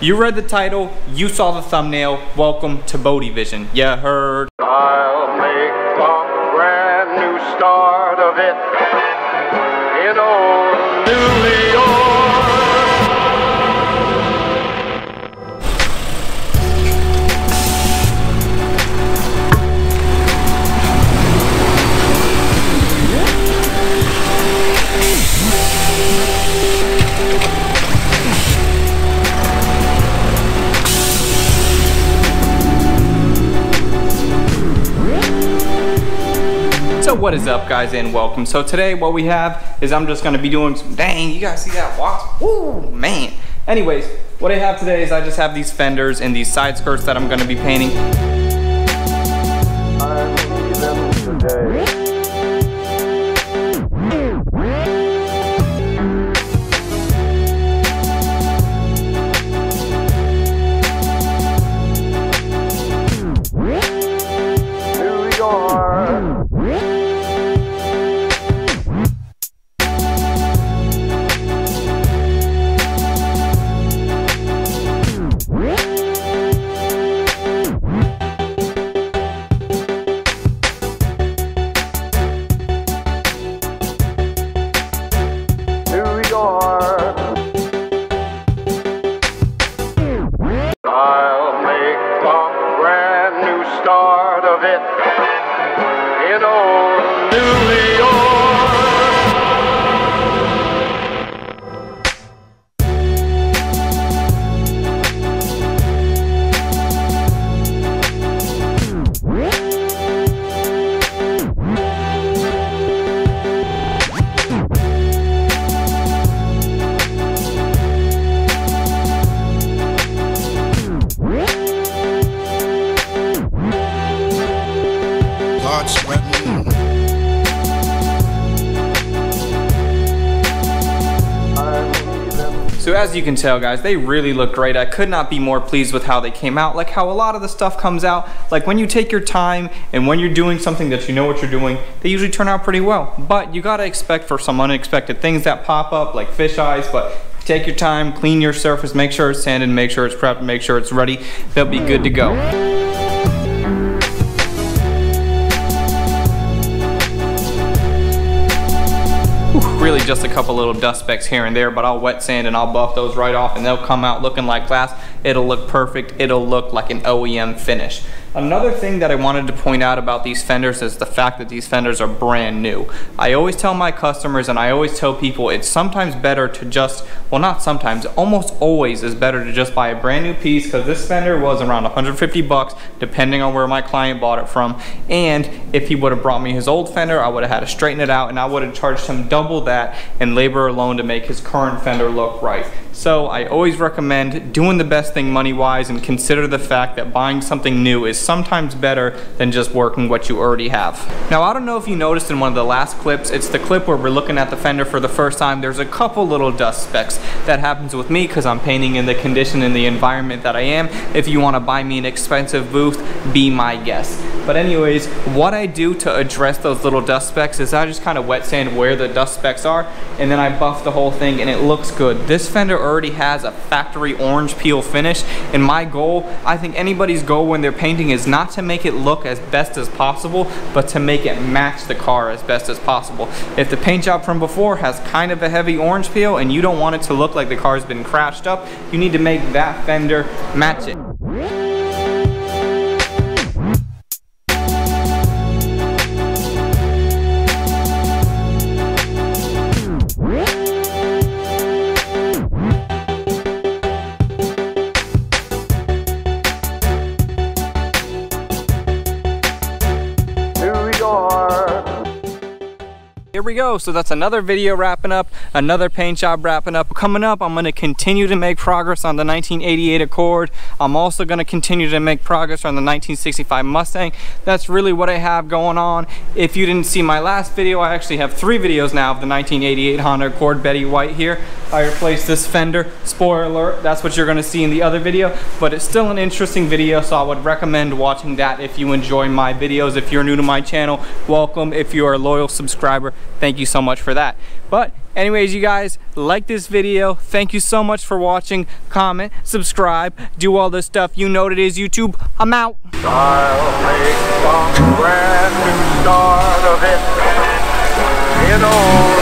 You read the title, you saw the thumbnail. Welcome to Bodie Vision. You heard. I'll make a brand new start of it in old New York. So what is up, guys, and welcome. So today what we have is I'm just going to be doing some, dang, you guys see that watch? Ooh, man. Anyways, what I have today is I just have these fenders and these side skirts that I'm going to be painting. I'm leaving today. I'll make a brand new start of it in old New York. So as you can tell, guys, they really look great. I could not be more pleased with how they came out. Like how a lot of the stuff comes out, like when you take your time and when you're doing something that you know what you're doing, they usually turn out pretty well. But you gotta expect for some unexpected things that pop up, like fish eyes, but take your time, clean your surface, make sure it's sanded, make sure it's prepped, make sure it's ready. They'll be good to go. Really just a couple little dust specks here and there, but I'll wet sand and I'll buff those right off and they'll come out looking like glass. It'll look perfect. It'll look like an OEM finish. Another thing that I wanted to point out about these fenders is the fact that these fenders are brand new. I always tell my customers and I always tell people it's sometimes better to just, well, not sometimes, almost always is better to just buy a brand new piece, because this fender was around 150 bucks depending on where my client bought it from. And if he would have brought me his old fender, I would have had to straighten it out and I would have charged him double that in labor alone to make his current fender look right. So I always recommend doing the best thing money-wise and consider the fact that buying something new is sometimes better than just working what you already have. Now, I don't know if you noticed in one of the last clips, it's the clip where we're looking at the fender for the first time. There's a couple little dust specks. That happens with me because I'm painting in the condition and the environment that I am. If you want to buy me an expensive booth, be my guest. But anyways, what I do to address those little dust specks is I just kind of wet sand where the dust specks are, and then I buff the whole thing and it looks good. This fender already has a factory orange peel finish, and my goal, I think anybody's goal when they're painting, is not to make it look as best as possible, but to make it match the car as best as possible. If the paint job from before has kind of a heavy orange peel and you don't want it to look like the car's been crashed up, you need to make that fender match it. Here we go. So that's another video wrapping up, another paint job wrapping up. Coming up, I'm going to continue to make progress on the 1988 Accord. I'm also going to continue to make progress on the 1965 Mustang. That's really what I have going on. If you didn't see my last video, I actually have 3 videos now of the 1988 Honda Accord Betty White here. I replaced this fender. Spoiler alert, that's what you're going to see in the other video, but it's still an interesting video, so I would recommend watching that if you enjoy my videos. If you're new to my channel, welcome. If you're a loyal subscriber, thank you so much for that. But anyways, you guys, like this video. Thank you so much for watching. Comment, subscribe, do all this stuff. You know what it is, YouTube. I'm out. I'll make some brand new start of it. You know.